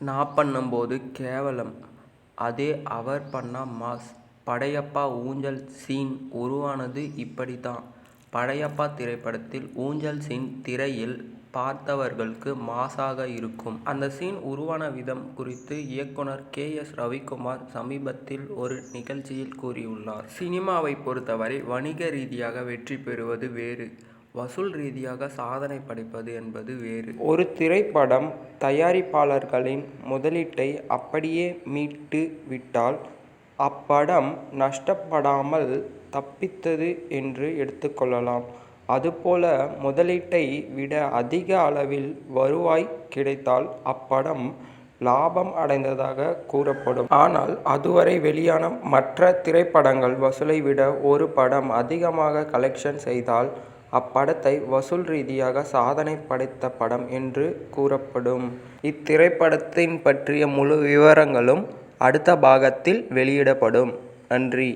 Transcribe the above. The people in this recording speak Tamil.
நான் பண்ணும்போது கேவலம், அதே அவர் பண்ணா மாஸ். படையப்பா ஊஞ்சல் சீன் உருவானது இப்படித்தான். படையப்பா திரைப்படத்தில் ஊஞ்சல் சீன் திரையில் பார்த்தவர்களுக்கு மாஸாக இருக்கும். அந்த சீன் உருவான விதம் குறித்து இயக்குனர் கே.எஸ். ரவிக்குமார் சமீபத்தில் ஒரு நிகழ்ச்சியில் கூறியுள்ளார். சினிமாவை பொறுத்தவரை வணிக ரீதியாக வெற்றி பெறுவது வேறு, வசூல் ரீதியாக சாதனை படைப்பது என்பது வேறு. ஒரு திரைப்படம் தயாரிப்பாளர்களின் முதலீட்டை அப்படியே மீட்டு விட்டால் அப்படம் நஷ்டப்படாமல் தப்பித்தது என்று எடுத்துக்கொள்ளலாம். அதுபோல முதலீட்டை விட அதிக அளவில் வருவாய் கிடைத்தால் அப்படம் லாபம் அடைந்ததாக கூறப்படும். ஆனால் அதுவரை வெளியான மற்ற திரைப்படங்கள் வசூலை விட ஒரு படம் அதிகமாக கலெக்ஷன் செய்தால் அப்படத்தை வசூல் ரீதியாக சாதனை படைத்த படம் என்று கூறப்படும். இத்திரைப்படத்தின் பற்றிய முழு விவரங்களும் அடுத்த பாகத்தில் வெளியிடப்படும். நன்றி.